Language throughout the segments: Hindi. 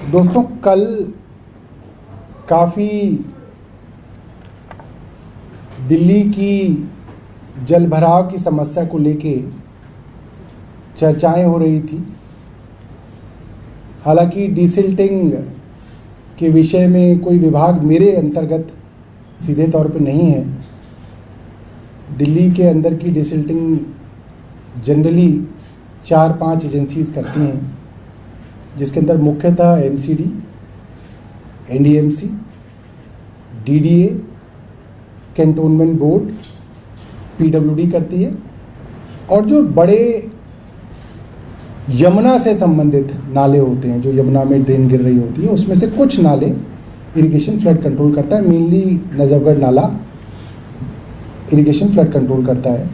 दोस्तों, कल काफ़ी दिल्ली की जलभराव की समस्या को लेके चर्चाएं हो रही थी। हालांकि डिसिल्टिंग के विषय में कोई विभाग मेरे अंतर्गत सीधे तौर पे नहीं है। दिल्ली के अंदर की डिसिल्टिंग जनरली 4-5 एजेंसीज करती हैं, जिसके अंदर मुख्यतः MCD, NDMC, DDA, cantonment board, PWD करती है। और जो बड़े यमुना से संबंधित नाले होते हैं, जो यमुना में ड्रेन गिर रही होती है, उसमें से कुछ नाले इरिगेशन फ्लड कंट्रोल करता है। मेनली नजफगढ़ नाला इरिगेशन फ्लड कंट्रोल करता है।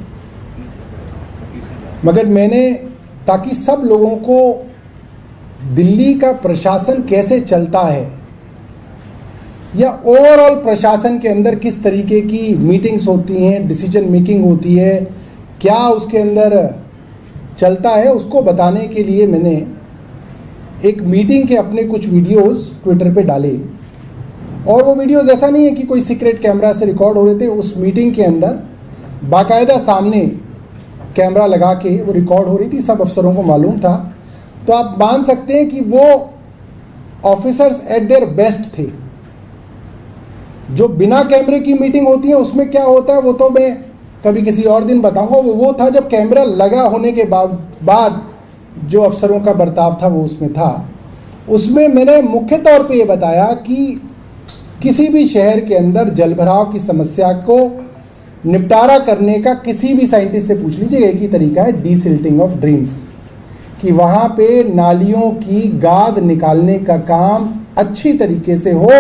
मगर मैंने, ताकि सब लोगों को दिल्ली का प्रशासन कैसे चलता है या ओवरऑल प्रशासन के अंदर किस तरीके की मीटिंग्स होती हैं, डिसीजन मेकिंग होती है, क्या उसके अंदर चलता है, उसको बताने के लिए मैंने एक मीटिंग के अपने कुछ वीडियोस ट्विटर पे डाले। और वो वीडियोस ऐसा नहीं है कि कोई सीक्रेट कैमरा से रिकॉर्ड हो रहे थे। उस मीटिंग के अंदर बाकायदा सामने कैमरा लगा के वो रिकॉर्ड हो रही थी, सब अफसरों को मालूम था। तो आप मान सकते हैं कि वो ऑफिसर्स एट देयर बेस्ट थे। जो बिना कैमरे की मीटिंग होती है उसमें क्या होता है वो तो मैं कभी किसी और दिन बताऊंगा। वो था जब कैमरा लगा होने के बाद जो अफसरों का बर्ताव था वो उसमें था। उसमें मैंने मुख्य तौर पे ये बताया कि किसी भी शहर के अंदर जलभराव की समस्या को निपटारा करने का किसी भी साइंटिस्ट से पूछ लीजिए, एक ही तरीका है, डीसिल्टिंग ऑफ ड्रेन्स। कि वहाँ पे नालियों की गाद निकालने का काम अच्छी तरीके से हो,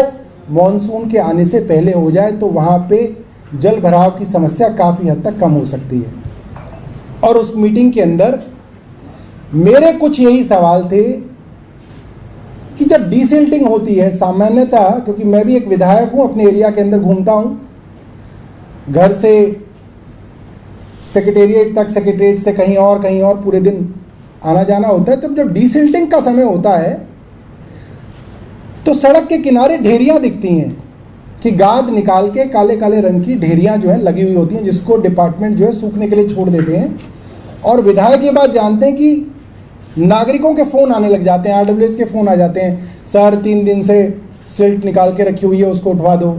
मॉनसून के आने से पहले हो जाए, तो वहाँ पे जल भराव की समस्या काफ़ी हद तक कम हो सकती है। और उस मीटिंग के अंदर मेरे कुछ यही सवाल थे कि जब डीसिल्टिंग होती है सामान्यतः, क्योंकि मैं भी एक विधायक हूँ, अपने एरिया के अंदर घूमता हूँ, घर से सेक्रेटेरिएट तक, सेक्रेटेरिएट से कहीं और पूरे दिन आना जाना होता है। तब जब डीसिल्टिंग का समय होता है तो सड़क के किनारे ढेरियां दिखती हैं कि गाद निकाल के काले काले रंग की ढेरियां जो है लगी हुई होती हैं, जिसको डिपार्टमेंट जो है सूखने के लिए छोड़ देते हैं। और विधायक ये बात जानते हैं कि नागरिकों के फ़ोन आने लग जाते हैं, आरडब्ल्यूएस के फ़ोन आ जाते हैं, सर 3 दिन से सिल्ट निकाल के रखी हुई है, उसको उठवा दो,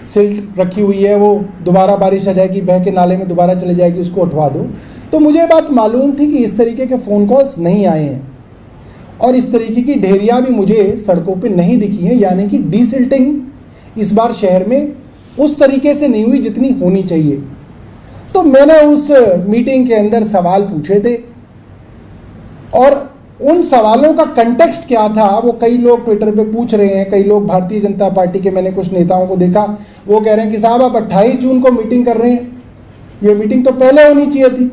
सिल्ट रखी हुई है वो दोबारा बारिश आ जाएगी, बह के नाले में दोबारा चले जाएगी, उसको उठवा दो। तो मुझे बात मालूम थी कि इस तरीके के फ़ोन कॉल्स नहीं आए हैं और इस तरीके की ढेरियां भी मुझे सड़कों पे नहीं दिखी हैं। यानी कि डीसिल्टिंग इस बार शहर में उस तरीके से नहीं हुई जितनी होनी चाहिए। तो मैंने उस मीटिंग के अंदर सवाल पूछे थे और उन सवालों का कंटेक्स्ट क्या था वो कई लोग ट्विटर पे पूछ रहे हैं। कई लोग भारतीय जनता पार्टी के, मैंने कुछ नेताओं को देखा, वो कह रहे हैं कि साहब आप 28 जून को मीटिंग कर रहे हैं, ये मीटिंग तो पहले होनी चाहिए थी,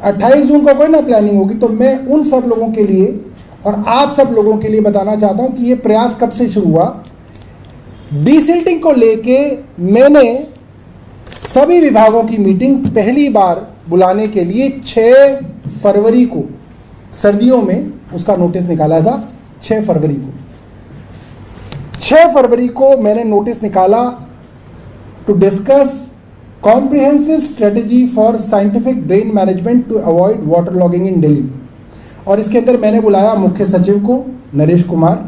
28 जून को कोई ना प्लानिंग होगी। तो मैं उन सब लोगों के लिए और आप सब लोगों के लिए बताना चाहता हूं कि ये प्रयास कब से शुरू हुआ। डीसिल्टिंग को लेके मैंने सभी विभागों की मीटिंग पहली बार बुलाने के लिए 6 फरवरी को, सर्दियों में उसका नोटिस निकाला था। 6 फरवरी को मैंने नोटिस निकाला to discuss comprehensive strategy for scientific drain management to avoid water logging in Delhi. और इसके अंदर मैंने बुलाया मुख्य सचिव को Naresh Kumar,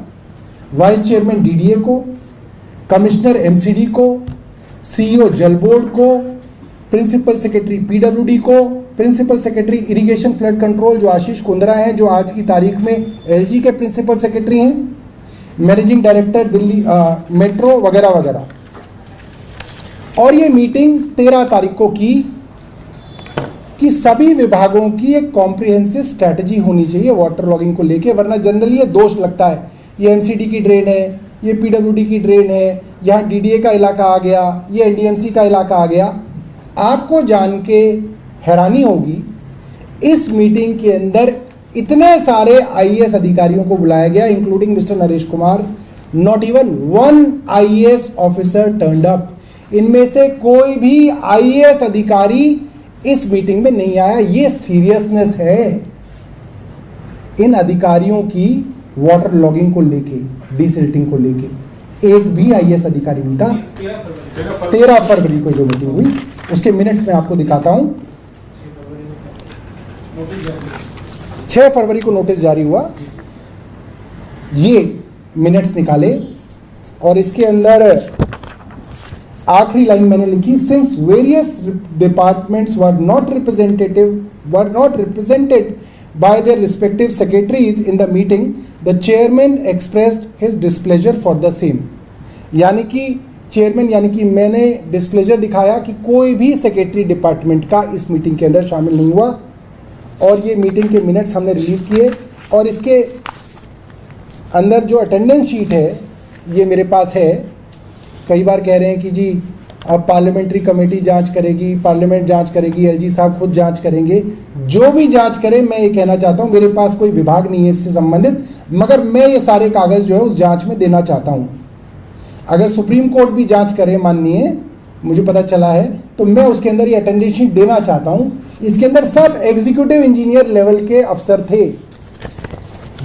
vice chairman DDA को, कमिश्नर एमसीडी को, सीईओ जल बोर्ड को, प्रिंसिपल सेक्रेटरी पीडब्ल्यूडी को, principal secretary irrigation flood control जो आशीष कुंद्रा हैं, जो आज की तारीख में एलजी के प्रिंसिपल सेक्रेटरी हैं, मैनेजिंग डायरेक्टर दिल्ली मेट्रो वगैरह वगैरह। और ये मीटिंग 13 तारीख को की कि सभी विभागों की एक कॉम्प्रिहेंसिव स्ट्रैटेजी होनी चाहिए वाटर लॉगिंग को लेके, वरना जनरली ये दोष लगता है, ये एमसीडी की ड्रेन है, ये पीडब्ल्यूडी की ड्रेन है, यहाँ डीडीए का इलाका आ गया, ये एनडीएमसी का इलाका आ गया। आपको जान के हैरानी होगी, इस मीटिंग के अंदर इतने सारे आईएएस अधिकारियों को बुलाया गया, including mister Naresh Kumar, not even one IAS officer turned up. इनमें से कोई भी आईएएस अधिकारी इस मीटिंग में नहीं आया। ये सीरियसनेस है इन अधिकारियों की वाटर लॉगिंग को लेके, डीसिल्टिंग को लेके एक भी आईएएस अधिकारी नहीं था। 13 फरवरी को जो मीटिंग हुई उसके मिनट्स में आपको दिखाता हूं। 6 फरवरी को नोटिस जारी हुआ, ये मिनट्स निकाले और इसके अंदर आखिरी लाइन मैंने लिखी, since various departments were not represented by their respective secretaries in the meeting, the chairman expressed his displeasure for the same. यानी कि चेयरमैन यानी कि मैंने डिस्प्लेजर दिखाया कि कोई भी सेक्रेटरी डिपार्टमेंट का इस मीटिंग के अंदर शामिल नहीं हुआ और ये मीटिंग के मिनट्स हमने रिलीज किए और इसके अंदर जो अटेंडेंस शीट है ये मेरे पास है। कई बार कह रहे हैं कि जी अब पार्लियामेंट्री कमेटी जांच करेगी, पार्लियामेंट जांच करेगी, एलजी साहब खुद जांच करेंगे। जो भी जांच करे, मैं ये कहना चाहता हूँ मेरे पास कोई विभाग नहीं है इससे संबंधित, मगर मैं ये सारे कागज जो है उस जांच में देना चाहता हूँ। अगर सुप्रीम कोर्ट भी जांच करे, माननीय मुझे पता चला है, तो मैं उसके अंदर ये अटेंडेंस शीट देना चाहता हूँ। इसके अंदर सब एग्जीक्यूटिव इंजीनियर लेवल के अफसर थे।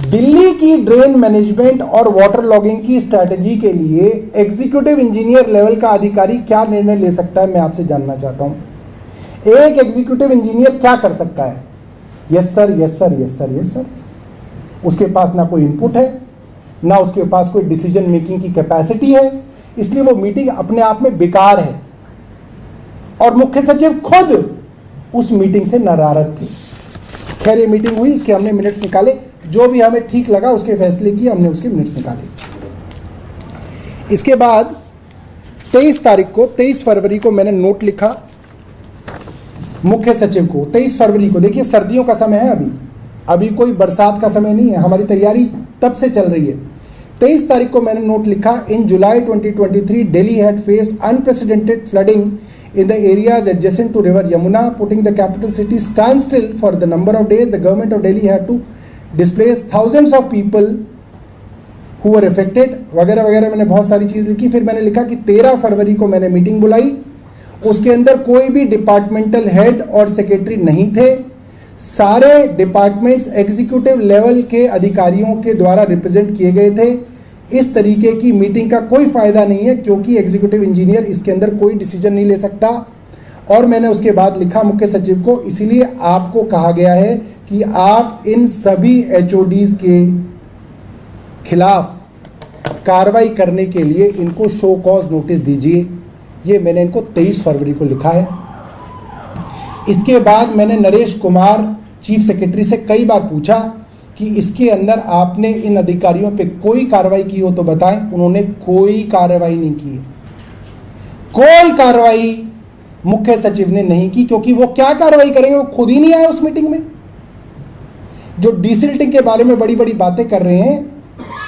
दिल्ली की ड्रेन मैनेजमेंट और वाटर लॉगिंग की स्ट्रैटेजी के लिए एग्जीक्यूटिव इंजीनियर लेवल का अधिकारी क्या निर्णय ले सकता है, मैं आपसे जानना चाहता हूं। एक एग्जीक्यूटिव इंजीनियर क्या कर सकता है? Yes sir, yes sir, yes sir, yes sir. उसके पास ना कोई इनपुट है, ना उसके पास कोई डिसीजन मेकिंग की कैपेसिटी है, इसलिए वो मीटिंग अपने आप में बेकार है। और मुख्य सचिव खुद उस मीटिंग से नाराज थे। खैर ये मीटिंग हुई, इसके हमने मिनट्स निकाले, जो भी हमें ठीक लगा उसके फैसले किए, हमने उसके मिनट्स निकाले। इसके बाद 23 फरवरी को मैंने नोट लिखा मुख्य सचिव को। 23 फरवरी को, देखिए सर्दियों का समय है, अभी कोई बरसात का समय नहीं है, हमारी तैयारी तब से चल रही है। 23 तारीख को मैंने नोट लिखा, इन जुलाई 2023 Delhi had faced unprecedented flooding in the areas adjacent to river Yamuna, putting the capital city standstill for the number of days. The government of Delhi had to displace thousands of people who were affected, वगैरह वगैरह। मैंने बहुत सारी चीज़ लिखी। फिर मैंने लिखा कि 13 फरवरी को मैंने मीटिंग बुलाई, उसके अंदर कोई भी डिपार्टमेंटल हेड और सेक्रेटरी नहीं थे। सारे डिपार्टमेंट्स एग्जीक्यूटिव लेवल के अधिकारियों के द्वारा रिप्रेजेंट किए गए थे। इस तरीके की मीटिंग का कोई फायदा नहीं है क्योंकि एग्जीक्यूटिव इंजीनियर इसके अंदर कोई डिसीजन नहीं ले सकता। और मैंने उसके बाद लिखा मुख्य सचिव को, इसीलिए आपको कहा गया है कि आप इन सभी एचओडीज के खिलाफ कार्रवाई करने के लिए इनको शो कॉज नोटिस दीजिए। ये मैंने इनको 23 फरवरी को लिखा है। इसके बाद मैंने नरेश कुमार चीफ सेक्रेटरी से कई बार पूछा कि इसके अंदर आपने इन अधिकारियों पे कोई कार्रवाई की हो तो बताएं। उन्होंने कोई कार्रवाई नहीं की, कोई कार्रवाई मुख्य सचिव ने नहीं की, क्योंकि वो क्या कार्रवाई करेंगे, वो खुद ही नहीं आए उस मीटिंग में। जो डीसिल्टिंग के बारे में बड़ी बड़ी बातें कर रहे हैं,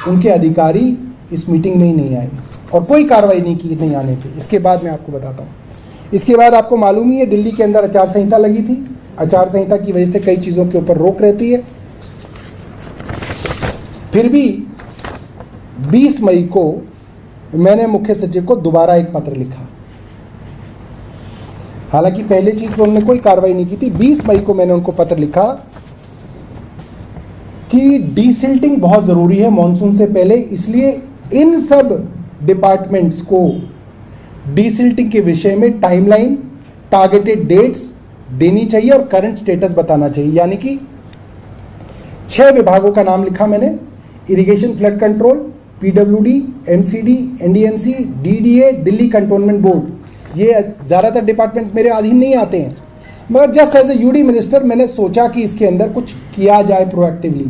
उनके अधिकारी इस मीटिंग में ही नहीं आए और कोई कार्रवाई नहीं की नहीं आने पे। इसके बाद मैं आपको बताता हूँ। इसके बाद आपको मालूम ही है दिल्ली के अंदर आचार संहिता लगी थी। आचार संहिता की वजह से कई चीज़ों के ऊपर रोक रहती है। फिर भी 20 मई को मैंने मुख्य सचिव को दोबारा एक पत्र लिखा। हालांकि पहले चीज पर उन्होंने कोई कार्रवाई नहीं की थी। 20 मई को मैंने उनको पत्र लिखा कि डीसिल्टिंग बहुत जरूरी है मॉनसून से पहले, इसलिए इन सब डिपार्टमेंट्स को डीसिल्टिंग के विषय में टाइमलाइन, टारगेटेड डेट्स देनी चाहिए और करंट स्टेटस बताना चाहिए। यानी कि 6 विभागों का नाम लिखा मैंने, irrigation flood control, PWD, MCD, NDMC, DDA, Delhi cantonment board. ये ज़्यादातर डिपार्टमेंट्स मेरे अधीन नहीं आते हैं, मगर just as a UD minister मैंने सोचा कि इसके अंदर कुछ किया जाए प्रोएक्टिवली।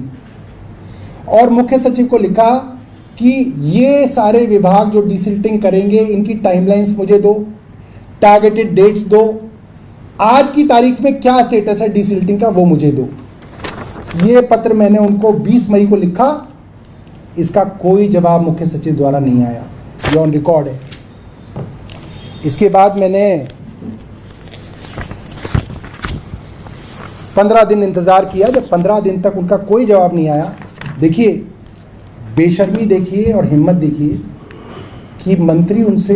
और मुख्य सचिव को लिखा कि ये सारे विभाग जो डीसिल्टिंग करेंगे इनकी टाइमलाइंस मुझे दो, टारगेटेड डेट्स दो, आज की तारीख में क्या स्टेटस है डीसिल्टिंग का वो मुझे दो। ये पत्र मैंने उनको 20 मई को लिखा। इसका कोई जवाब मुख्य सचिव द्वारा नहीं आया, ये ऑन रिकॉर्ड है। इसके बाद मैंने 15 दिन इंतजार किया। जब 15 दिन तक उनका कोई जवाब नहीं आया, देखिए बेशर्मी देखिए और हिम्मत देखिए कि मंत्री उनसे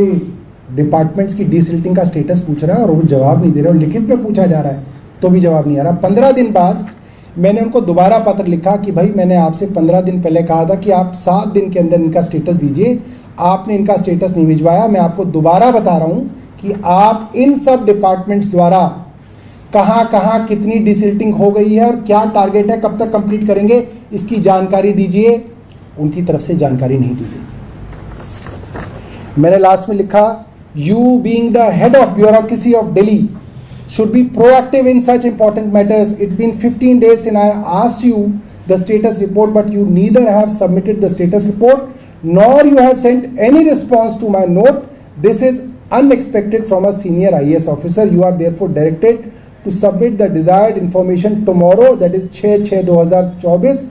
डिपार्टमेंट्स की डीसिल्टिंग का स्टेटस पूछ रहा है और वो जवाब नहीं दे रहा, और लिखित में पूछा जा रहा है तो भी जवाब नहीं आ रहा। 15 दिन बाद मैंने उनको दोबारा पत्र लिखा कि भाई मैंने आपसे 15 दिन पहले कहा था कि आप 7 दिन के अंदर इनका स्टेटस दीजिए, आपने इनका स्टेटस नहीं भिजवाया। मैं आपको दोबारा बता रहा हूँ कि आप इन सब डिपार्टमेंट्स द्वारा कहाँ कहाँ कितनी डिसिल्टिंग हो गई है और क्या टारगेट है, कब तक कंप्लीट करेंगे, इसकी जानकारी दीजिए। उनकी तरफ से जानकारी नहीं दी गई। मैंने लास्ट में लिखा, you being the head of bureaucracy of Delhi should be proactive in such important matters. It's been 15 days since I asked you the status report, but you neither have submitted the status report nor you have sent any response to my note. This is unexpected from a senior IAS officer. You are therefore directed to submit the desired information tomorrow, that is 6/6/2024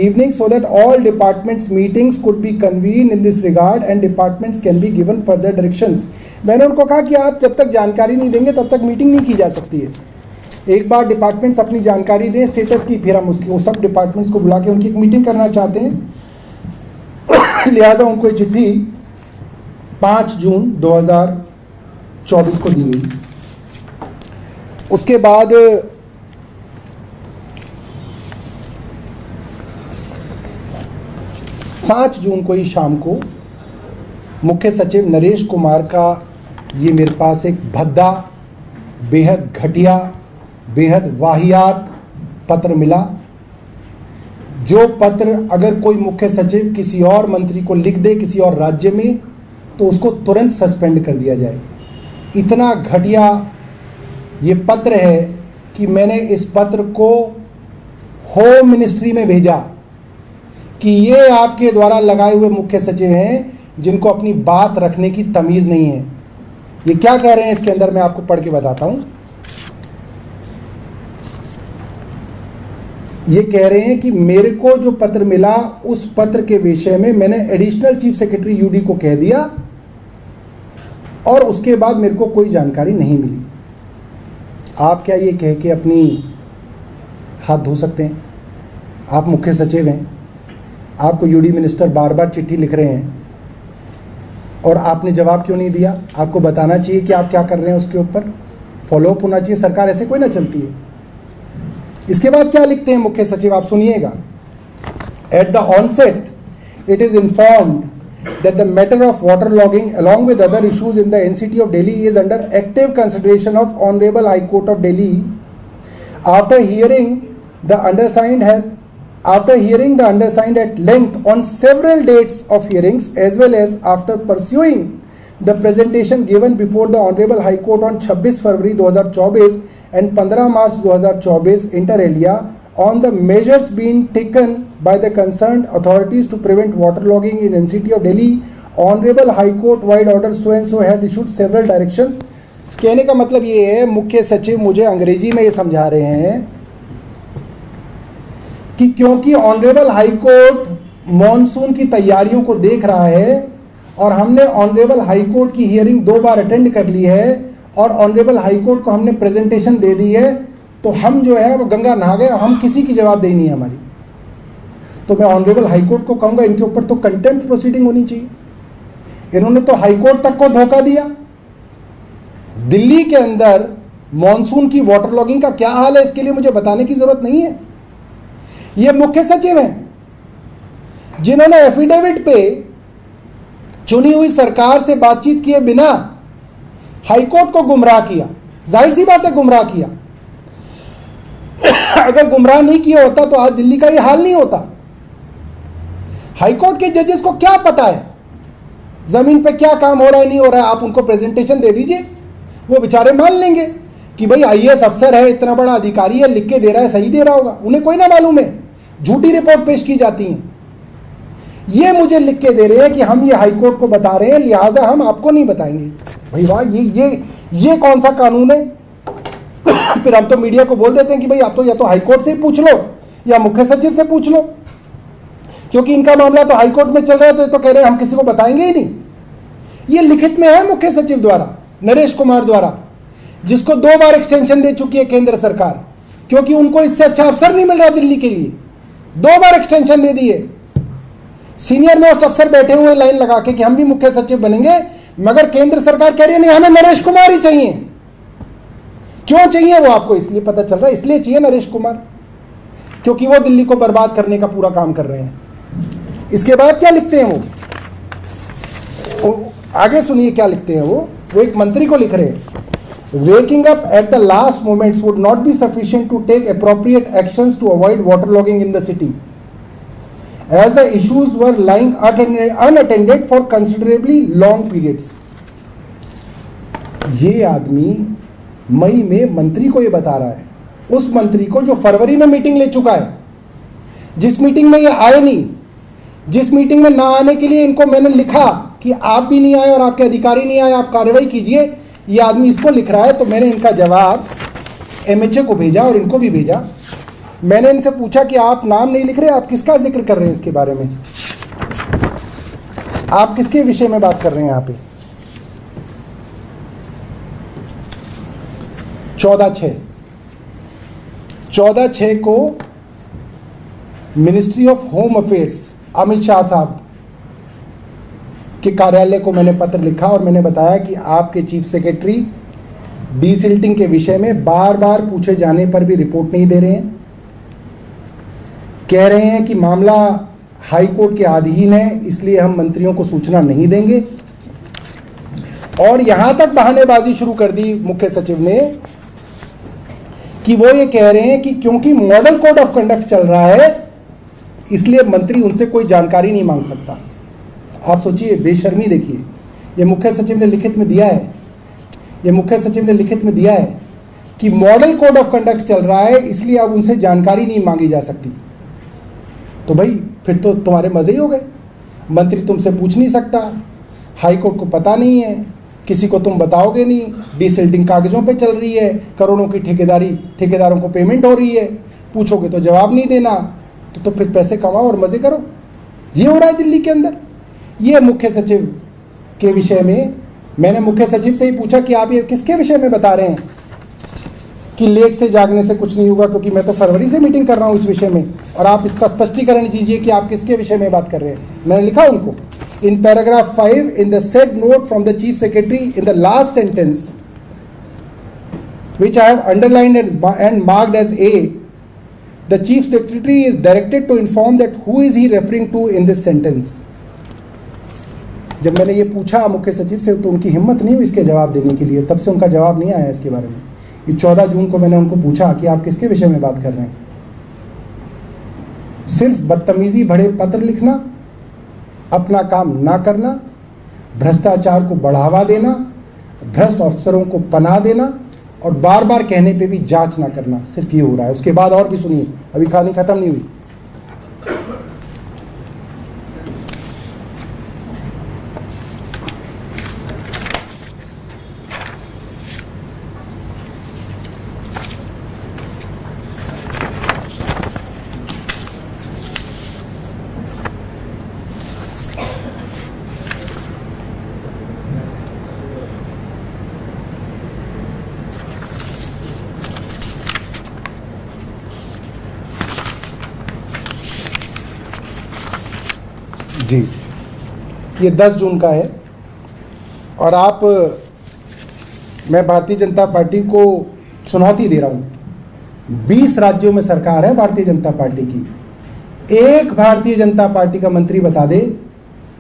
evening, so that all departments meetings could be convened in this regard and departments can be given further directions. मैंने उनको कहा कि आप जब तक जानकारी नहीं देंगे तब तक मीटिंग नहीं की जा सकती है। एक बार डिपार्टमेंट्स अपनी जानकारी दें स्टेटस की, फिर हम उसकी वो सब डिपार्टमेंट्स को बुला के उनकी एक मीटिंग करना चाहते हैं। लिहाजा उनको ये चिट्ठी 5 जून 2024 को दी गई। उसके बाद 5 जून को ही शाम को मुख्य सचिव नरेश कुमार का ये मेरे पास एक भद्दा, बेहद घटिया, बेहद वाहियात पत्र मिला। जो पत्र अगर कोई मुख्य सचिव किसी और मंत्री को लिख दे किसी और राज्य में तो उसको तुरंत सस्पेंड कर दिया जाए। इतना घटिया ये पत्र है कि मैंने इस पत्र को होम मिनिस्ट्री में भेजा कि ये आपके द्वारा लगाए हुए मुख्य सचिव हैं जिनको अपनी बात रखने की तमीज नहीं है। ये क्या कह रहे हैं इसके अंदर मैं आपको पढ़ के बताता हूं। ये कह रहे हैं कि मेरे को जो पत्र मिला उस पत्र के विषय में मैंने एडिशनल चीफ सेक्रेटरी यूडी को कह दिया और उसके बाद मेरे को कोई जानकारी नहीं मिली। आप क्या ये कह के अपनी हाथ धो सकते हैं? आप मुख्य सचिव हैं, आपको यूडी मिनिस्टर बार बार चिट्ठी लिख रहे हैं और आपने जवाब क्यों नहीं दिया? आपको बताना चाहिए कि आप क्या कर रहे हैं, उसके ऊपर फॉलोअप होना चाहिए। सरकार ऐसे कोई ना चलती है। इसके बाद क्या लिखते हैं मुख्य सचिव, आप सुनिएगा। At the onset it is informed that the matter of water logging along with other issues in the NCT of Delhi is under active consideration of Honorable High Court of Delhi. After hearing the undersigned at length on several dates of hearings as well as after pursuing the presentation given before the Honorable High Court on 26 February 2024 and 15 March 2024 inter alia on the measures being taken by the concerned authorities to prevent waterlogging in NCT of Delhi, Honorable High Court wide order so and so had issued several directions. कहने का मतलब ये है, मुख्य सचिव मुझे अंग्रेजी में ये समझा रहे हैं कि क्योंकि ऑनरेबल हाई कोर्ट मॉनसून की तैयारियों को देख रहा है और हमने ऑनरेबल हाई कोर्ट की हियरिंग 2 बार अटेंड कर ली है और ऑनरेबल हाई कोर्ट को हमने प्रेजेंटेशन दे दी है, तो हम जो है वो गंगा नहा गए, हम किसी की जवाबदेही नहीं है हमारी। तो मैं ऑनरेबल हाई कोर्ट को कहूंगा इनके ऊपर तो कंटेम्प्ट प्रोसीडिंग होनी चाहिए। इन्होंने तो हाई कोर्ट तक को धोखा दिया। दिल्ली के अंदर मॉनसून की वाटर लॉगिंग का क्या हाल है इसके लिए मुझे बताने की जरूरत नहीं है। ये मुख्य सचिव हैं जिन्होंने एफिडेविट पे चुनी हुई सरकार से बातचीत किए बिना हाईकोर्ट को गुमराह किया। जाहिर सी बात है गुमराह किया। अगर गुमराह नहीं किया होता तो आज दिल्ली का ये हाल नहीं होता। हाईकोर्ट के जजेस को क्या पता है जमीन पे क्या काम हो रहा है नहीं हो रहा है? आप उनको प्रेजेंटेशन दे दीजिए, वो बेचारे मान लेंगे कि भाई आईएएस अफसर है, इतना बड़ा अधिकारी है, लिख के दे रहा है, सही दे रहा होगा। उन्हें कोई ना मालूम है, झूठी रिपोर्ट पेश की जाती है। ये मुझे लिख के दे रहे हैं कि हम ये हाईकोर्ट को बता रहे हैं, लिहाजा हम आपको नहीं बताएंगे। भाई वाह, ये कौन सा कानून है? फिर हम तो मीडिया को बोल देते हैं कि भाई आप तो या तो हाईकोर्ट से पूछ लो या मुख्य सचिव से पूछ लो, क्योंकि इनका मामला तो हाईकोर्ट में चल रहा है, तो कह रहे हैं हम किसी को बताएंगे ही नहीं। ये लिखित में है मुख्य सचिव द्वारा, नरेश कुमार द्वारा, जिसको 2 बार एक्सटेंशन दे चुकी है केंद्र सरकार, क्योंकि उनको इससे अच्छा अफसर नहीं मिल रहा दिल्ली के लिए। 2 बार एक्सटेंशन दे दी है। सीनियर मोस्ट अफसर बैठे हुए लाइन लगा के कि हम भी मुख्य सचिव बनेंगे, मगर केंद्र सरकार कह रही है नहीं, हमें नरेश कुमार ही चाहिए। क्यों चाहिए वो आपको इसलिए पता चल रहा है, इसलिए चाहिए नरेश कुमार। क्योंकि वो दिल्ली को बर्बाद करने का पूरा काम कर रहे हैं। इसके बाद क्या लिखते हैं वो आगे सुनिए क्या लिखते हैं वो एक मंत्री को लिख रहे हैं, waking up at the last moments would not be sufficient to take appropriate actions to avoid waterlogging in the city, as the issues were lying unattended for considerably long periods. ये आदमी मई में मंत्री को ये बता रहा है, उस मंत्री को जो फरवरी में मीटिंग ले चुका है, जिस मीटिंग में ये आए नहीं, जिस मीटिंग में ना आने के लिए इनको मैंने लिखा कि आप भी नहीं आए और आपके अधिकारी नहीं आए, आप कार्रवाई कीजिए, ये आदमी इसको लिख रहा है। तो मैंने इनका जवाब एमएचए को भेजा और इनको भी भेजा। मैंने इनसे पूछा कि आप नाम नहीं लिख रहे, आप किसका जिक्र कर रहे हैं इसके बारे में, आप किसके विषय में बात कर रहे हैं यहाँ पे। 14/6 को ministry of home affairs Amit Shah साहब के कार्यालय को मैंने पत्र लिखा और मैंने बताया कि आपके चीफ सेक्रेटरी डीसिल्टिंग के विषय में बार बार पूछे जाने पर भी रिपोर्ट नहीं दे रहे हैं, कह रहे हैं कि मामला हाई कोर्ट के अधीन है, इसलिए हम मंत्रियों को सूचना नहीं देंगे। और यहां तक बहानेबाजी शुरू कर दी मुख्य सचिव ने कि वो ये कह रहे हैं कि क्योंकि मॉडल कोड ऑफ कंडक्ट चल रहा है इसलिए मंत्री उनसे कोई जानकारी नहीं मांग सकता। आप सोचिए, बेशर्मी देखिए, ये मुख्य सचिव ने लिखित में दिया है, ये मुख्य सचिव ने लिखित में दिया है कि मॉडल कोड ऑफ कंडक्ट चल रहा है इसलिए अब उनसे जानकारी नहीं मांगी जा सकती। तो भाई फिर तो तुम्हारे मजे ही हो गए, मंत्री तुमसे पूछ नहीं सकता, हाई कोर्ट को पता नहीं है, किसी को तुम बताओगे नहीं, डीसिल्टिंग कागजों पे चल रही है, करोड़ों की ठेकेदारों को पेमेंट हो रही है, पूछोगे तो जवाब नहीं देना, तो फिर पैसे कमाओ और मजे करो। ये हो रहा है दिल्ली के अंदर। ये मुख्य सचिव के विषय में मैंने मुख्य सचिव से ही पूछा कि आप ये किसके विषय में बता रहे हैं कि लेट से जागने से कुछ नहीं होगा, क्योंकि मैं तो फरवरी से मीटिंग कर रहा हूं इस विषय में, और आप इसका स्पष्टीकरण दीजिए कि आप किसके विषय में बात कर रहे हैं। मैंने लिखा उनको in paragraph 5 in the said note from the chief secretary in the last sentence which I have underlined and marked as A, the chief secretary is directed to inform that who is he referring to in this sentence. जब मैंने ये पूछा मुख्य सचिव से तो उनकी हिम्मत नहीं हुई इसके जवाब देने के लिए, तब से उनका जवाब नहीं आया इसके बारे में। ये 14 जून को मैंने उनको पूछा कि आप किसके विषय में बात कर रहे हैं। सिर्फ बदतमीजी भरे पत्र लिखना, अपना काम ना करना, भ्रष्टाचार को बढ़ावा देना, भ्रष्ट अफसरों को पनाह देना और बार बार कहने पे भी जांच ना करना, सिर्फ ये हो रहा है। उसके बाद और भी सुनिए, अभी कहानी खत्म नहीं हुई। जी, ये 10 जून का है और मैं भारतीय जनता पार्टी को चुनौती दे रहा हूँ। 20 राज्यों में सरकार है भारतीय जनता पार्टी की, एक भारतीय जनता पार्टी का मंत्री बता दे,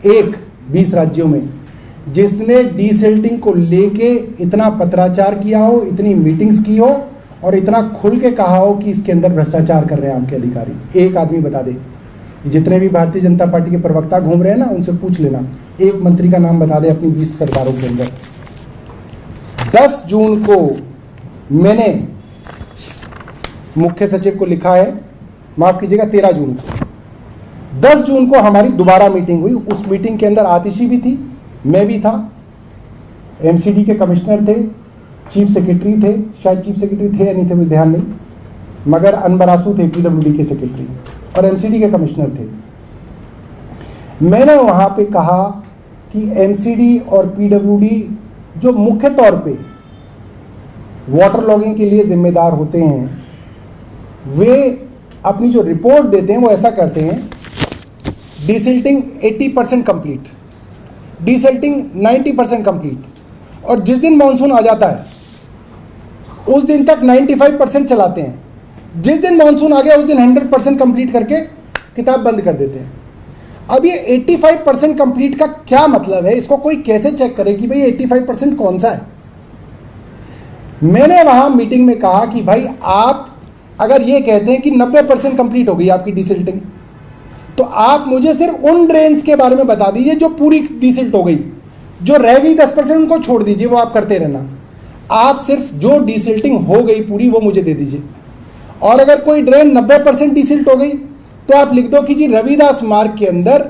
एक 20 राज्यों में जिसने डीसिल्टिंग को लेके इतना पत्राचार किया हो, इतनी मीटिंग्स की हो और इतना खुल के कहा हो कि इसके अंदर भ्रष्टाचार कर रहे हैं आपके अधिकारी। एक आदमी बता दे। जितने भी भारतीय जनता पार्टी के प्रवक्ता घूम रहे हैं ना, उनसे पूछ लेना, एक मंत्री का नाम बता दे अपनी 20 सरकारों के अंदर। 10 जून को मैंने मुख्य सचिव को लिखा है, माफ कीजिएगा 13 जून को। 10 जून को हमारी दोबारा मीटिंग हुई। उस मीटिंग के अंदर आतिशी भी थी, मैं भी था, एमसीडी के कमिश्नर थे, चीफ सेक्रेटरी थे, शायद चीफ सेक्रेटरी थे या नहीं थे मुझे ध्यान नहीं, मगर अनबरासू थे पीडब्ल्यूडी के सेक्रेटरी और एमसीडी के कमिश्नर थे। मैंने वहां पे कहा कि एमसीडी और पीडब्ल्यूडी जो मुख्य तौर पे वाटर लॉगिंग के लिए जिम्मेदार होते हैं, वे अपनी जो रिपोर्ट देते हैं वो ऐसा करते हैं, डीसिल्टिंग 80% कंप्लीट, डीसिल्टिंग 90% कंप्लीट, और जिस दिन मानसून आ जाता है उस दिन तक 95% चलाते हैं। जिस दिन मॉनसून आ गया उस दिन 100% कंप्लीट करके किताब बंद कर देते हैं। अब ये 85% कंप्लीट का क्या मतलब है, इसको कोई कैसे चेक करे कि भाई 85% कौन सा है। मैंने वहां मीटिंग में कहा कि भाई आप अगर ये कहते हैं कि 90% कंप्लीट हो गई आपकी डिसिल्टिंग, तो आप मुझे सिर्फ उन ड्रेन्स के बारे में बता दीजिए जो पूरी डिसिल्ट हो गई, जो रह गई 10% उनको छोड़ दीजिए, वो आप करते रहना। आप सिर्फ जो डिसिल्टिंग हो गई पूरी वो मुझे दे दीजिए। और अगर कोई ड्रेन 90% डिसिल्ट हो गई तो आप लिख दो कि जी रविदास मार्ग के अंदर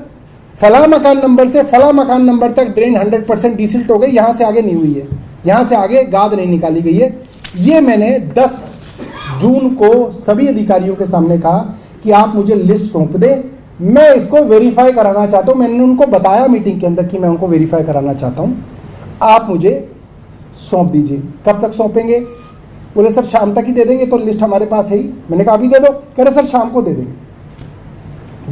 फला मकान नंबर से फला मकान नंबर तक ड्रेन 100% डिसिल्ट हो गई, यहां से आगे नहीं हुई है, यहां से आगे गाद नहीं निकाली गई है। ये मैंने 10 जून को सभी अधिकारियों के सामने कहा कि आप मुझे लिस्ट सौंप दें, मैं इसको वेरीफाई कराना चाहता हूं। मैंने उनको बताया मीटिंग के अंदर कि मैं उनको वेरीफाई कराना चाहता हूं, आप मुझे सौंप दीजिए। कब तक सौंपेंगे? बोले सर शाम तक ही दे देंगे, तो लिस्ट हमारे पास है ही। मैंने कहा अभी दे दो। कह रहे सर शाम को दे देंगे।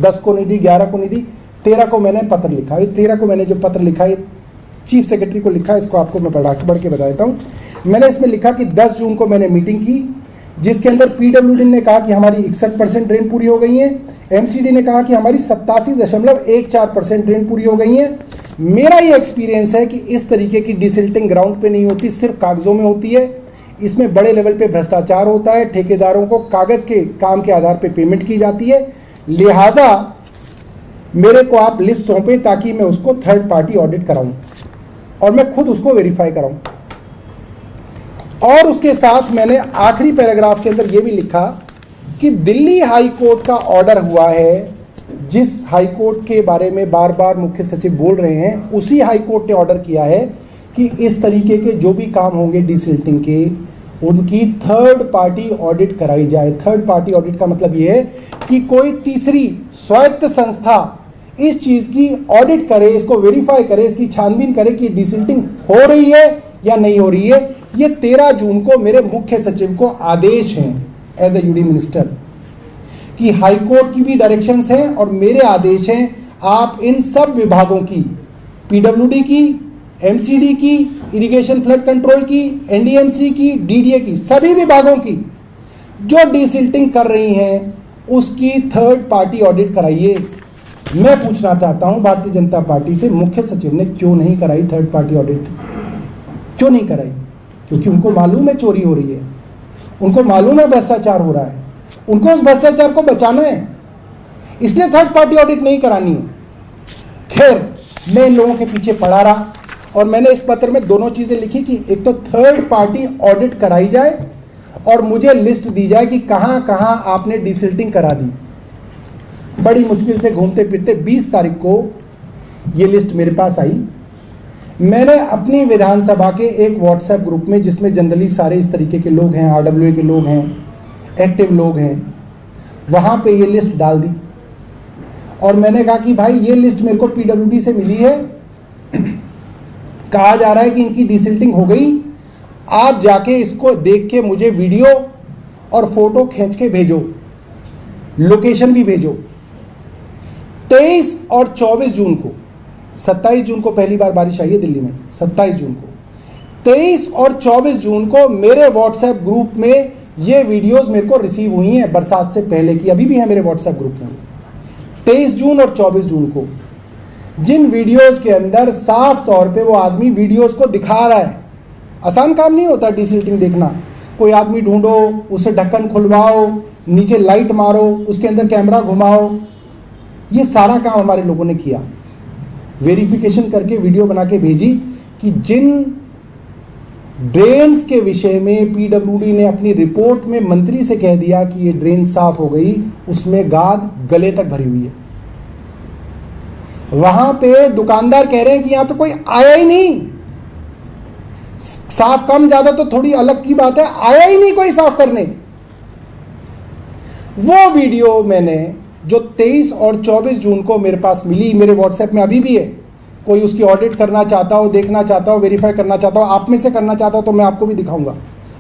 10 को नहीं दी, 11 को नहीं दी, 13 को मैंने पत्र लिखा। 13 को मैंने जो पत्र लिखा है चीफ सेक्रेटरी को लिखा, इसको आपको मैं बढ़ के बता देता हूँ। मैंने इसमें लिखा कि 10 जून को मैंने मीटिंग की, जिसके अंदर पीडब्ल्यूडी ने कहा कि हमारी 61% ड्रेन पूरी हो गई है, एमसीडी ने कहा कि हमारी 87.14% ड्रेन पूरी हो गई है। मेरा ये एक्सपीरियंस है कि इस तरीके की डिसिल्टिंग ग्राउंड पे नहीं होती, सिर्फ कागजों में होती है। इसमें बड़े लेवल पे भ्रष्टाचार होता है, ठेकेदारों को कागज के काम के आधार पे पेमेंट की जाती है। लिहाजा मेरे को आप लिस्ट सौंपे ताकि मैं उसको थर्ड पार्टी ऑडिट कराऊं और मैं खुद उसको वेरीफाई कराऊं। और उसके साथ मैंने आखिरी पैराग्राफ के अंदर यह भी लिखा कि दिल्ली हाई कोर्ट का ऑर्डर हुआ है, जिस हाई कोर्ट के बारे में बार बार मुख्य सचिव बोल रहे हैं, उसी हाई कोर्ट ने ऑर्डर किया है कि इस तरीके के जो भी काम होंगे डिसिल्टिंग के, उनकी थर्ड पार्टी ऑडिट कराई जाए। थर्ड पार्टी ऑडिट का मतलब यह है कि कोई तीसरी स्वायत्त संस्था इस चीज की ऑडिट करे, इसको वेरीफाई करे, इसकी छानबीन करे कि डिसिल्टिंग हो रही है या नहीं हो रही है। ये 13 जून को मेरे मुख्य सचिव को आदेश हैं एज ए यूडी मिनिस्टर कि हाई कोर्ट की भी डायरेक्शंस हैं और मेरे आदेश हैं, आप इन सब विभागों की, पीडब्ल्यूडी की, एमसीडी की, इरिगेशन फ्लड कंट्रोल की, एनडीएमसी की, डीडीए की, सभी विभागों की जो डिसिल्टिंग कर रही हैं उसकी थर्ड पार्टी ऑडिट कराइए। मैं पूछना चाहता हूं भारतीय जनता पार्टी से, मुख्य सचिव ने क्यों नहीं कराई थर्ड पार्टी ऑडिट? क्यों नहीं कराई? क्योंकि उनको मालूम है चोरी हो रही है, उनको मालूम है भ्रष्टाचार हो रहा है, उनको उस भ्रष्टाचार को बचाना है, इसलिए थर्ड पार्टी ऑडिट नहीं करानी है। खैर, मैं इन लोगों के पीछे पड़ा रहा और मैंने इस पत्र में दोनों चीजें लिखी कि एक तो थर्ड पार्टी ऑडिट कराई जाए और मुझे लिस्ट दी जाए कि कहां कहां आपने डिसिल्टिंग करा दी। बड़ी मुश्किल से घूमते फिरते 20 तारीख को ये लिस्ट मेरे पास आई। मैंने अपनी विधानसभा के एक व्हाट्सएप ग्रुप में, जिसमें जनरली सारे इस तरीके के लोग हैं, आरडब्ल्यूए के लोग हैं, एक्टिव लोग हैं, वहां पे ये लिस्ट डाल दी और मैंने कहा कि भाई ये लिस्ट मेरे को पीडब्ल्यूडी से मिली है, कहा जा रहा है कि इनकी डिसिल्टिंग हो गई, आप जाके इसको देख के मुझे वीडियो और फोटो खींच के भेजो, लोकेशन भी भेजो। 23 और 24 जून को, 27 जून को पहली बार बारिश आई है दिल्ली में, 27 जून को, 23 और 24 जून को मेरे व्हाट्सएप ग्रुप में ये वीडियोस मेरे को रिसीव हुई हैं, बरसात से पहले की, अभी भी है मेरे व्हाट्सएप ग्रुप में। 23 जून और 24 जून को, जिन वीडियोस के अंदर साफ तौर पे वो आदमी वीडियोस को दिखा रहा है। आसान काम नहीं होता डिसिल्टिंग देखना, कोई आदमी ढूंढो, उसे ढक्कन खुलवाओ, नीचे लाइट मारो, उसके अंदर कैमरा घुमाओ, ये सारा काम हमारे लोगों ने किया। वेरिफिकेशन करके वीडियो बना के भेजी कि जिन ड्रेन्स के विषय में पीडब्ल्यूडी ने अपनी रिपोर्ट में मंत्री से कह दिया कि ये ड्रेन साफ हो गई, उसमें गाद गले तक भरी हुई है। वहां पे दुकानदार कह रहे हैं कि यहां तो कोई आया ही नहीं, साफ कम ज्यादा तो थोड़ी अलग की बात है, आया ही नहीं कोई साफ करने। वो वीडियो मैंने जो 23 और 24 जून को मेरे पास मिली, मेरे व्हाट्सएप में अभी भी है, कोई उसकी ऑडिट करना चाहता हो, देखना चाहता हो, वेरीफाई करना चाहता हो, आप में से करना चाहता हो तो मैं आपको भी दिखाऊंगा,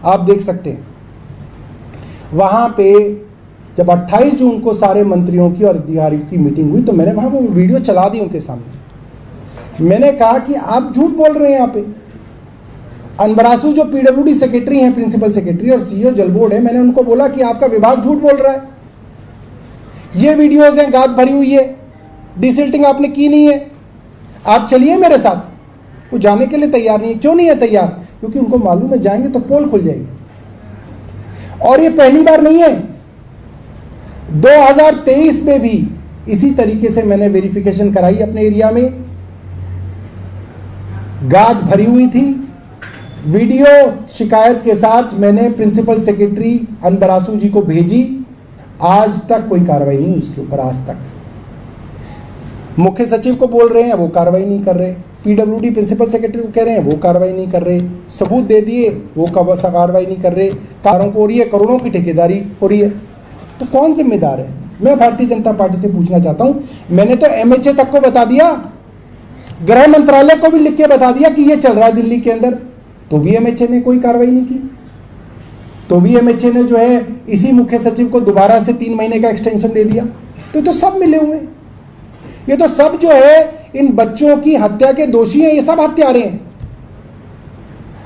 आप देख सकते हैं। वहां पे जब 28 जून को सारे मंत्रियों की और अधिकारियों की मीटिंग हुई तो मैंने वहां वो वीडियो चला दी उनके सामने। मैंने कहा कि आप झूठ बोल रहे हैं, यहाँ पे अनबरासू जो पीडब्ल्यूडी सेक्रेटरी हैं, प्रिंसिपल सेक्रेटरी और सीईओ जल बोर्ड है, मैंने उनको बोला कि आपका विभाग झूठ बोल रहा है, ये वीडियोज हैं, गाद भरी हुई है, डिसिल्टिंग आपने की नहीं है, आप चलिए मेरे साथ। वो जाने के लिए तैयार नहीं है। क्यों नहीं है तैयार? क्योंकि उनको मालूम है जाएंगे तो पोल खुल जाएगी। और ये पहली बार नहीं है, 2023 में भी इसी तरीके से मैंने वेरिफिकेशन कराई अपने एरिया में, गाद भरी हुई थी, वीडियो शिकायत के साथ मैंने प्रिंसिपल सेक्रेटरी अनबरासू जी को भेजी। आज तक कोई कार्रवाई नहीं उसके ऊपर, आज तक। मुख्य सचिव को बोल रहे हैं, वो कार्रवाई नहीं कर रहे। पीडब्ल्यूडी प्रिंसिपल सेक्रेटरी को कह रहे हैं, वो कार्रवाई नहीं कर रहे। सबूत दे दिए, वो कार्रवाई नहीं कर रहे। कारों को हो रही है, करोड़ों की ठेकेदारी हो रही है, तो कौन जिम्मेदार है? मैं भारतीय जनता पार्टी से पूछना चाहता हूं। मैंने तो एमएचए तक को बता दिया, गृह मंत्रालय को भी लिख के बता दिया कि ये चल रहा है दिल्ली के अंदर, तो भी एमएचए ने कोई कार्रवाई नहीं की। तो भी एमएचए ने जो है इसी मुख्य सचिव को दोबारा से 3 महीने का एक्सटेंशन दे दिया। तो सब मिले हुए हैं, ये तो सब जो है इन बच्चों की हत्या के दोषी हैं, ये सब हत्यारे हैं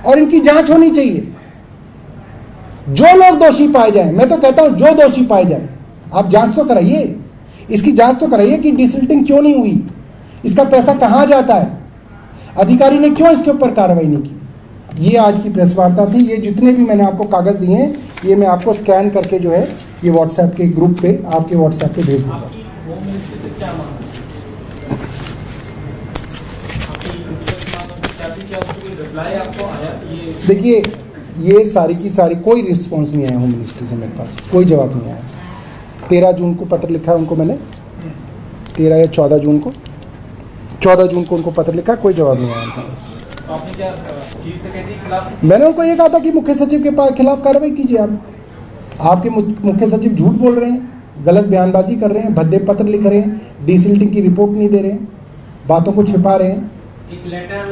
और इनकी जांच होनी चाहिए। जो लोग दोषी पाए जाएं, मैं तो कहता हूं जो दोषी पाए जाएं, आप जांच तो कराइए, इसकी जांच तो कराइए कि डिसिल्टिंग क्यों नहीं हुई, इसका पैसा कहां जाता है, अधिकारी ने क्यों इसके ऊपर कार्रवाई नहीं की। ये आज की प्रेस वार्ता थी। ये जितने भी मैंने आपको कागज दिए हैं, ये मैं आपको स्कैन करके जो है ये व्हाट्सएप के ग्रुप पे, आपके व्हाट्सएप पे भेज दूंगा। देखिए, ये सारी की सारी कोई रिस्पॉन्स नहीं आया होम मिनिस्ट्री से, मेरे पास कोई जवाब नहीं आया। 13 जून को पत्र लिखा है उनको मैंने, 13 या 14 जून को, 14 जून को उनको पत्र लिखा, कोई जवाब नहीं आया उनके पास। तो आपने क्या चीफ सेक्रेटरी के खिलाफ? मैंने उनको ये कहा था कि मुख्य सचिव के खिलाफ कार्रवाई कीजिए। आप आपके मुख्य सचिव झूठ बोल रहे हैं, गलत बयानबाजी कर रहे हैं, भद्दे पत्र लिख रहे हैं, डिसिल्टिंग की रिपोर्ट नहीं दे रहे हैं, बातों को छिपा रहे हैं। एक लेटर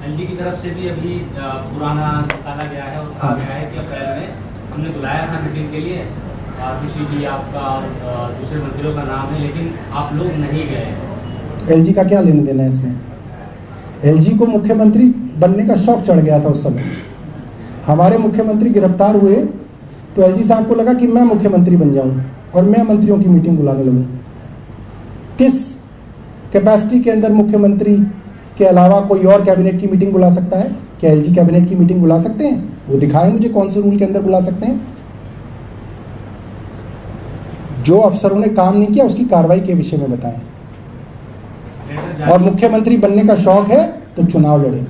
एलडी की तरफ से भी अभी पुराना निकाला गया है और कहा गया है कि अप्रैल में हमने बुलाया था मीटिंग के लिए, आरपीसी आपका और दूसरे मंत्रियों का नाम है, लेकिन आप लोग नहीं गए। एलजी का क्या लेने देना है इसमें? एलजी को मुख्यमंत्री बनने का शौक चढ़ गया था उस समय। हमारे मुख्यमंत्री गिरफ्तार हुए तो एलजी साहब को लगा कि मैं मुख्यमंत्री बन जाऊं और मैं मंत्रियों की मीटिंग बुलाने लगूं। किस कैपेसिटी के अंदर मुख्यमंत्री के अलावा कोई और कैबिनेट की मीटिंग बुला सकता है? क्या एलजी कैबिनेट की मीटिंग बुला सकते हैं? वो दिखाएं मुझे कौन से रूल के अंदर बुला सकते हैं। जो अफसरों ने काम नहीं किया उसकी कार्रवाई के विषय में बताएं। और मुख्यमंत्री बनने का शौक है तो चुनाव लड़े।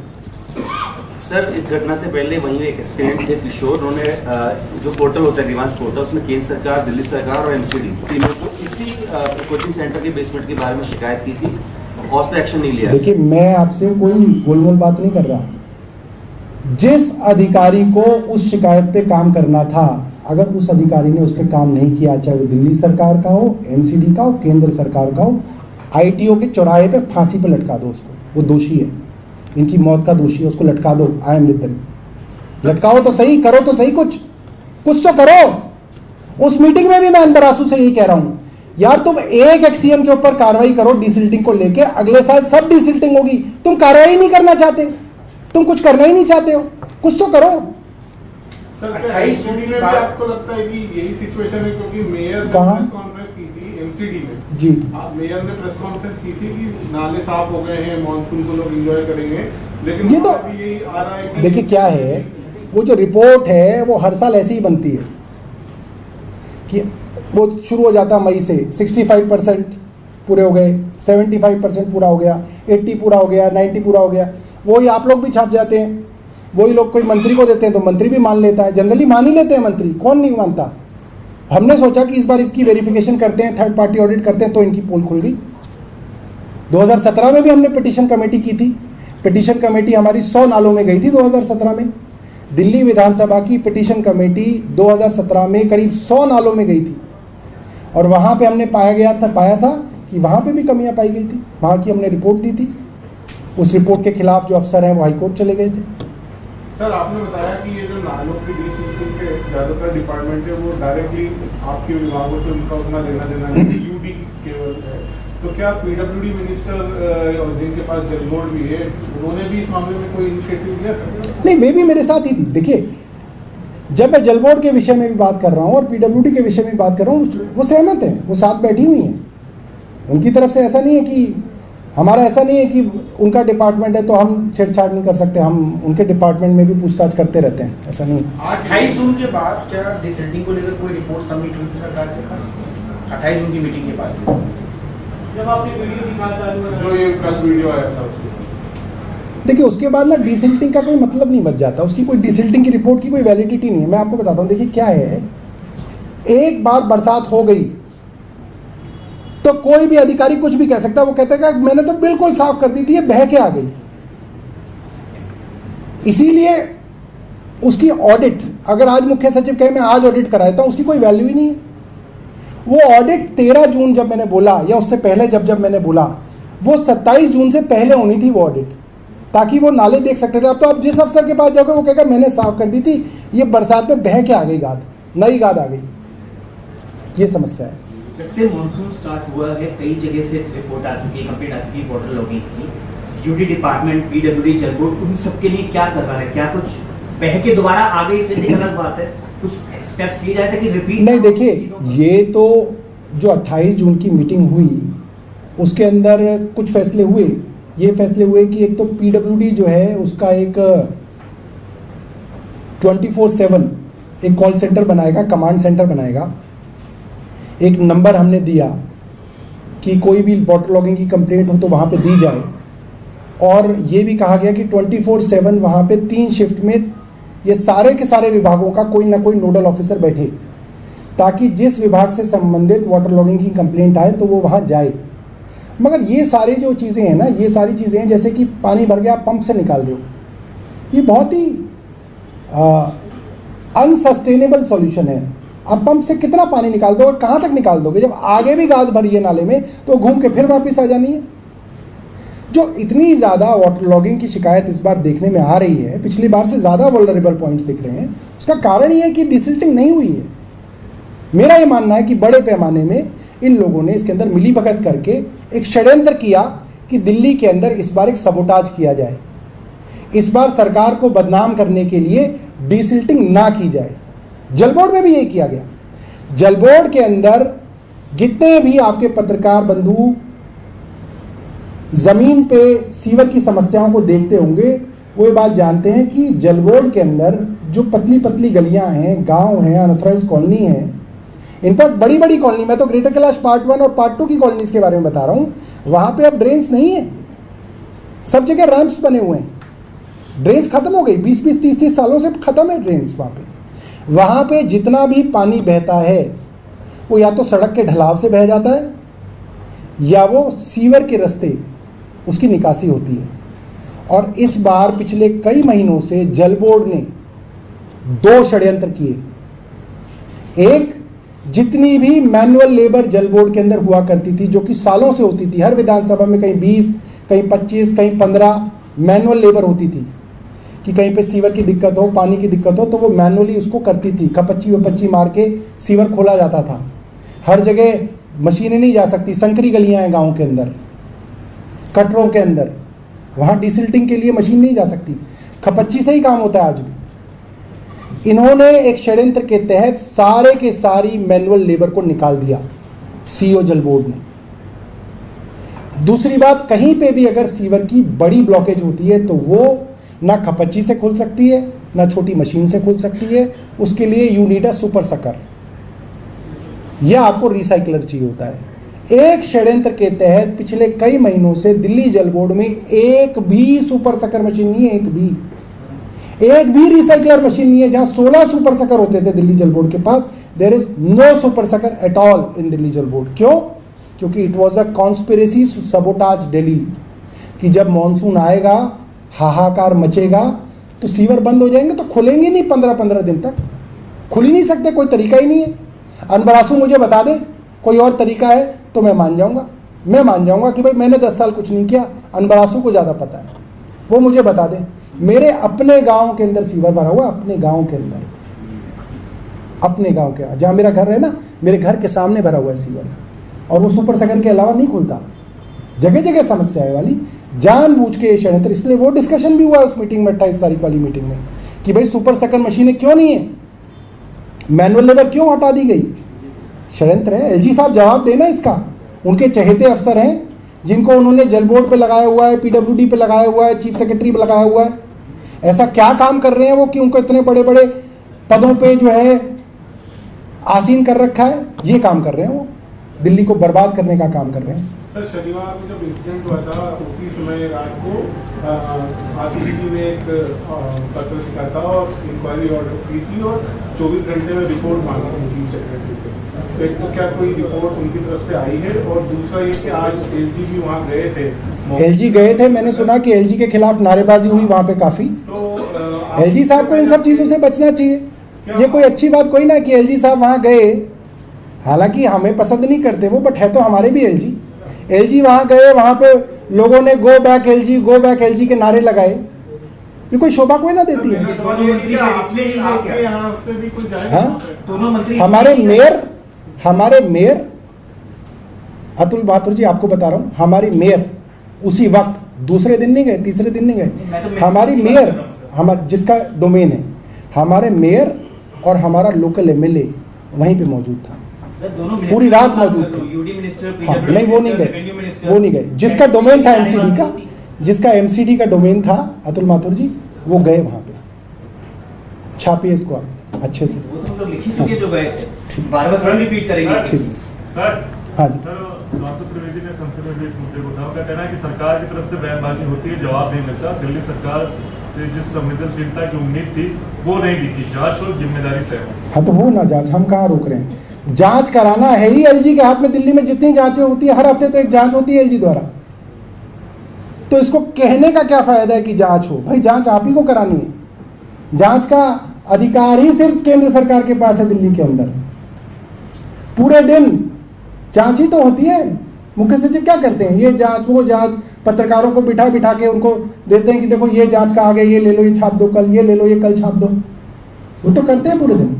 सर, इस घटना से पहले वहीं एक एस्पिरेंट थे किशोर, उन्होंने जो पोर्टल होता है ग्रीवांस पोर्टल, उसमें केंद्र सरकार, दिल्ली सरकार और एमसीडी तीनों को इसी कोचिंग सेंटर के बेसमेंट के बारे में शिकायत की थी और उस पर एक्शन नहीं लिया। देखिए, मैं आपसे कोई गोलमोल बात नहीं कर रहा। जिस अधिकारी को उस शिकायत पे काम करना था, अगर उस अधिकारी ने उस पर काम नहीं किया, चाहे वो दिल्ली सरकार का हो, एमसीडी का हो, केंद्र सरकार का हो, आईटीओ के चौराहे पे फांसी पे लटका दो उसको। वो दोषी है, इनकी मौत का दोषी है, उसको लटका दो। I am with them. लटकाओ तो सही, करो तो सही, कुछ तो करो। उस मीटिंग में भी मैं अनबरासू से यही कह रहा हूं, यार तुम एक एक्सीएम के ऊपर कार्रवाई करो डिसिल्टिंग को लेके, अगले साल सब डिसिल्टिंग होगी। तुम कार्रवाई नहीं करना चाहते, तुम कुछ करना ही नहीं चाहते हो, कुछ तो करो। सर, क्या एमसीडी में भी आपको लगता है कि यही सिचुएशन है? क्योंकि मेयर ने प्रेस कॉन्फ्रेंस की थी एमसीडी में जी, मेयर ने प्रेस कॉन्फ्रेंस की थी कि नाले साफ हो गए हैं, मानसून को लोग एंजॉय करेंगे, लेकिन ये तो अभी यही आ रहा है कि देखिए क्या है, वो जो रिपोर्ट है वो हर साल ऐसी ही बनती है कि वो शुरू हो जाता मई से 65% पूरे हो गए, 75% पूरा हो गया, 80 पूरा हो गया, 90 पूरा हो गया। वही आप लोग भी छाप जाते हैं, वही लोग कोई मंत्री को देते हैं तो मंत्री भी मान लेता है। जनरली मान ही लेते हैं मंत्री, कौन नहीं मानता। हमने सोचा कि इस बार इसकी वेरिफिकेशन करते हैं, थर्ड पार्टी ऑडिट करते हैं, तो इनकी पोल खुल गई। 2017 में भी हमने पिटीशन कमेटी की थी। पिटीशन कमेटी हमारी 100 नालों में गई थी 2017 में। दिल्ली विधानसभा की पिटीशन कमेटी 2017 में करीब 100 नालों में गई थी और वहाँ पे हमने पाया था कि वहाँ पे भी कमियाँ पाई गई थी। वहाँ की हमने रिपोर्ट दी थी। उस रिपोर्ट के खिलाफ जो अफसर हैं वो हाईकोर्ट चले गए थे। सर, आपने बताया कि ये जो नालों की डिसिल्टिंग के ज़्यादातर डिपार्टमेंट है वो डायरेक्टली आपके विभागों से उनका उतना लेना देना नहीं, यूडी केवल है। तो क्या पीडब्ल्यूडी मिनिस्टर जिनके पास जल बोर्ड भी है, उन्होंने भी इस मामले में कोई इनिशिएटिव लिया था? नहीं, वे भी मेरे साथ ही थी। देखिए, जब मैं जल बोर्ड के विषय में भी बात कर रहा हूँ और पीडब्ल्यूडी के विषय में भी बात कर रहा हूँ, वो सहमत हैं, वो साथ बैठी हुई हैं। उनकी तरफ से ऐसा नहीं है कि हमारा ऐसा नहीं है कि उनका डिपार्टमेंट है तो हम छेड़छाड़ नहीं कर सकते, हम उनके डिपार्टमेंट में भी पूछताछ करते रहते हैं, ऐसा नहीं। 28 जून के बाद क्या डिसल्टिंग को लेकर कोई रिपोर्ट सबमिट हुई थी सरकार के पास? 28 जून की मीटिंग के बाद जब आपने वीडियो दिखाया था, जो ये कल वीडियो आया था उसमें, देखिए उसके बाद ना डिसल्टिंग का कोई मतलब नहीं बच जाता, उसकी कोई डिसल्टिंग की रिपोर्ट की कोई वैलिडिटी नहीं है। मैं आपको बताता हूँ, देखिए क्या है, एक बार बरसात हो गई तो कोई भी अधिकारी कुछ भी कह सकता है, वो कहता है कि मैंने तो बिल्कुल साफ कर दी थी, ये बह के आ गई। इसीलिए उसकी ऑडिट, अगर आज मुख्य सचिव कहे मैं आज ऑडिट कराता हूं, उसकी कोई वैल्यू ही नहीं है। वो ऑडिट 13 जून जब मैंने बोला या उससे पहले जब मैंने बोला, वो 27 जून से पहले होनी थी वो ऑडिट, ताकि वो नाले देख सकते थे। अब तो आप जिस अफसर के पास जाओगे वो कहेगा मैंने साफ कर दी थी, ये बरसात में बह के आ गई गाद, नई गाद आ गई। ये समस्या है। जब से मॉनसून स्टार्ट हुआ है, कई जगह से रिपोर्ट आ चुकी है, कंप्लेंट आ चुकी है वाटर लॉगिंग की। यूटी डिपार्टमेंट, पीडब्ल्यूडी, जल बोर्ड, उन सबके लिए क्या कर रहा है? क्या कुछ बह के दोबारा आ गई, इससे अलग बात है, कुछ स्टेप्स लिए जाए ताकि रिपीट नहीं। देखिए, ये तो जो 28 जून की मीटिंग हुई उसके अंदर कुछ फैसले हुए। ये फैसले हुए कि एक तो पीडब्ल्यूडी जो है उसका एक 24/7 एक कॉल सेंटर बनाएगा, कमांड सेंटर बनाएगा। एक नंबर हमने दिया कि कोई भी वाटर लॉगिंग की कंप्लेंट हो तो वहाँ पे दी जाए, और ये भी कहा गया कि 24/7 वहाँ पे 3 शिफ्ट में ये सारे के सारे विभागों का कोई ना कोई नोडल ऑफिसर बैठे, ताकि जिस विभाग से संबंधित वाटर लॉगिंग की कंप्लेंट आए तो वो वहाँ जाए। मगर ये सारी जो चीज़ें हैं ना, ये सारी चीज़ें हैं जैसे कि पानी भर गया आप पंप से निकाल रहे हो, ये बहुत ही अनसस्टेनेबल सॉल्यूशन है। आप पंप से कितना पानी निकाल दो और कहाँ तक निकाल दोगे? जब आगे भी गाद भरी है नाले में तो घूम के फिर वापस आ जानी है। जो इतनी ज़्यादा वाटर लॉगिंग की शिकायत इस बार देखने में आ रही है, पिछली बार से ज़्यादा वल्नरेबल पॉइंट्स दिख रहे हैं, उसका कारण ये है कि डिसल्टिंग नहीं हुई है। मेरा ये मानना है कि बड़े पैमाने में इन लोगों ने इसके अंदर मिलीभगत करके एक षड्यंत्र किया कि दिल्ली के अंदर इस बार एक सबोटाज किया जाए, इस बार सरकार को बदनाम करने के लिए डिसल्टिंग ना की जाए। जल बोर्ड में भी यही किया गया। जल बोर्ड के अंदर जितने भी आपके पत्रकार बंधु जमीन पे सीवर की समस्याओं को देखते होंगे, वो ये बात जानते हैं कि जल बोर्ड के अंदर जो पतली पतली गलियां हैं, गांव हैं, अनऑथराइज कॉलोनी है, इनफैक्ट बड़ी बड़ी कॉलोनी, मैं तो ग्रेटर कैलाश पार्ट 1 और पार्ट 2 की कॉलोनीज के बारे में बता रहा हूं, वहां पे अब ड्रेन्स नहीं है, सब जगह रैंप्स बने हुए हैं। ड्रेन्स खत्म हो गई, 20-20, 30-30 सालों से खत्म है ड्रेन्स। वहां पे जितना भी पानी बहता है वो या तो सड़क के ढलाव से बह जाता है या वो सीवर के रास्ते उसकी निकासी होती है। और इस बार पिछले कई महीनों से जल बोर्ड ने 2 षड्यंत्र किए। एक, जितनी भी मैनुअल लेबर जल बोर्ड के अंदर हुआ करती थी, जो कि सालों से होती थी, हर विधानसभा में कहीं 20, कहीं 25, कहीं 15 मैनुअल लेबर होती थी कि कहीं पे सीवर की दिक्कत हो, पानी की दिक्कत हो तो वो मैनुअली उसको करती थी। खपच्ची मार के सीवर खोला जाता था। हर जगह मशीनें नहीं जा सकती, संकरी गलियां हैं गाँव के अंदर, कटरों के अंदर, वहाँ डिसल्टिंग के लिए मशीन नहीं जा सकती, खपच्ची से ही काम होता है आज भी। इन्होंने एक षड्यंत्र के तहत सारे के सारी मैनुअल लेबर को निकाल दिया सीओ जल बोर्ड ने। दूसरी बात, कहीं पे भी अगर सीवर की बड़ी ब्लॉकेज होती है तो वो ना खपच्ची से खुल सकती है, ना छोटी मशीन से खुल सकती है, उसके लिए you need a super sucker, यह आपको रिसाइकलर चाहिए होता है। एक षड्यंत्र के तहत पिछले कई महीनों से दिल्ली जल बोर्ड में एक भी सुपर सकर मशीन नहीं है, एक भी रिसाइकलर मशीन नहीं है। जहां 16 सुपर सकर होते थे दिल्ली जल बोर्ड के पास, there is no super sucker at all in Delhi Jal Board. क्यों? क्योंकि it was a conspiracy sabotage Delhi, कि जब मॉनसून आएगा, हाहाकार मचेगा तो सीवर बंद हो जाएंगे, तो खुलेंगे नहीं 15-15 दिन तक, खुल ही नहीं सकते, कोई तरीका ही नहीं है। अनबरासू मुझे बता दे कोई और तरीका है तो मैं मान जाऊंगा कि भाई मैंने 10 साल कुछ नहीं किया, अनबरासू को ज़्यादा पता है, वो मुझे बता दे। मेरे अपने गांव के अंदर सीवर भरा हुआ, अपने गांव के अंदर, अपने गांव के जहाँ मेरा घर है ना, मेरे घर के सामने भरा हुआ है सीवर। और वो सुपर सेकंड के अलावा नहीं खुलता। जगह जगह समस्या है वाली, जानबूझ के षड्यंत्र। इसलिए वो डिस्कशन भी हुआ उस मीटिंग में, 28 तारीख वाली मीटिंग में, कि भाई सुपर सेकंड मशीनें क्यों नहीं है, मैनुअल लेबर क्यों हटा दी गई। षड्यंत्र है। एलजी साहब जवाब देना इसका। उनके चहेते अफसर हैं जिनको उन्होंने जल बोर्ड पे लगाया हुआ है, पीडब्ल्यूडी पे लगाया हुआ है, चीफ सेक्रेटरी पे लगाया हुआ है। ऐसा क्या काम कर रहे हैं वो कि उनको इतने बड़े बड़े पदों पे जो है आसीन कर रखा है। ये काम कर रहे हैं वो, दिल्ली को बर्बाद करने का काम कर रहे हैं। सर शनिवार को जब इंसिडेंट हुआ था उसी समय रात को आरसीबी ने एक पत्र लिखा था और इंक्वायरी ऑर्डर की थी और 24 घंटे में रिपोर्ट मांगी थी चीफ सेक्रेटरी से। तो एक तो क्या कोई रिपोर्ट उनकी तरफ से आई है, और दूसरा ये कि आज एलजी भी वहाँ गए थे। एलजी गए थे, मैंने सुना कि एलजी के खिलाफ नारेबाजी हुई वहाँ पे काफ़ी। तो एलजी साहब को इन सब चीज़ों से बचना चाहिए। ये कोई अच्छी बात कोई ना कि एलजी साहब वहाँ गए, हालांकि हमें पसंद नहीं करते वो, बट है तो हमारे भी एलजी। एलजी वहाँ गए, वहाँ पे लोगों ने गो बैक एलजी के नारे लगाए। ये कोई शोभा कोई ना देती है। हाँ, हमारे मेयर अतुल माथुर जी, आपको बता रहा हूँ, हमारी मेयर उसी वक्त, दूसरे दिन नहीं गए, तीसरे दिन नहीं गए, हमारी मेयर, हमारे जिसका डोमेन है, हमारे मेयर और हमारा लोकल एमएलए वहीं पे मौजूद था, पूरी रात मौजूद थे। हाँ, नहीं वो नहीं गए, जिसका डोमेन था एमसीडी का, जिसका एमसीडी का डोमेन था अतुल माथुर जी, वो गए वहां पे, छापिए इसको आप अच्छे से। वो तो हम लोग लिख ही चुके जो गए थे, बार-बार रिपीट करेंगे। ठीक सर। हाँ जी सर, सांसद प्रवीण ने संसद में भी इस मुद्दे को उठाया। उनका कहना है कि सरकार की तरफ से बयानबाजी होती है, जवाब नहीं मिलता। दिल्ली सरकार से जिस संवेदनशीलता की उम्मीद थी वो नहीं दिखी। जांच और जिम्मेदारी तय हो। हाँ तो हो ना जांच, हम कहाँ रोक रहे हैं। जांच कराना है ही एलजी के हाथ में। दिल्ली में जितनी जांचें होती है, हर हफ्ते तो एक जांच होती है एलजी द्वारा। तो इसको कहने का क्या फायदा है कि जांच हो? भाई जांच आप ही को करानी है। जांच का अधिकार ही सिर्फ केंद्र सरकार के पास है। दिल्ली के अंदर पूरे दिन जांच ही तो होती है। मुख्य सचिव क्या करते हैं? ये जांच वो जांच, पत्रकारों को बिठा बिठा के उनको देते हैं कि देखो ये जांच का आ गया, ये ले लो, ये छाप दो कल, ये ले लो, ये कल छाप दो। वो तो करते हैं पूरे दिन।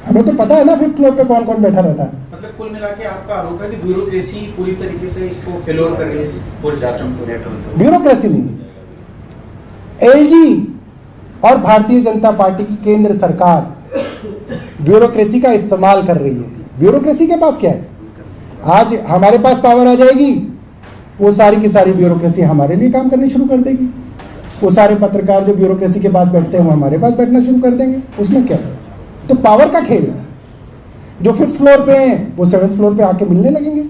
हमें तो पता है ना 5th फ्लोर पे कौन कौन बैठा रहता है। मतलब कुल मिला के आपका आरोप है कि ब्यूरोक्रेसी पूरी तरीके से इसको फेलोर कर रही है, पूरे सिस्टम को। ब्यूरोक्रेसी नहीं, एलजी और भारतीय जनता पार्टी की केंद्र सरकार ब्यूरोक्रेसी का इस्तेमाल कर रही है। ब्यूरोक्रेसी के पास क्या है? आज हमारे पास पावर आ जाएगी, वो सारी की सारी ब्यूरोक्रेसी हमारे लिए काम करनी शुरू कर देगी। वो सारे पत्रकार जो ब्यूरोक्रेसी के पास बैठते हैं वो हमारे पास बैठना शुरू कर देंगे। उसमें क्या है? तो पावर का खेल है। जो 5th फ्लोर पे हैं वो 7th फ्लोर पे आके मिलने लगेंगे।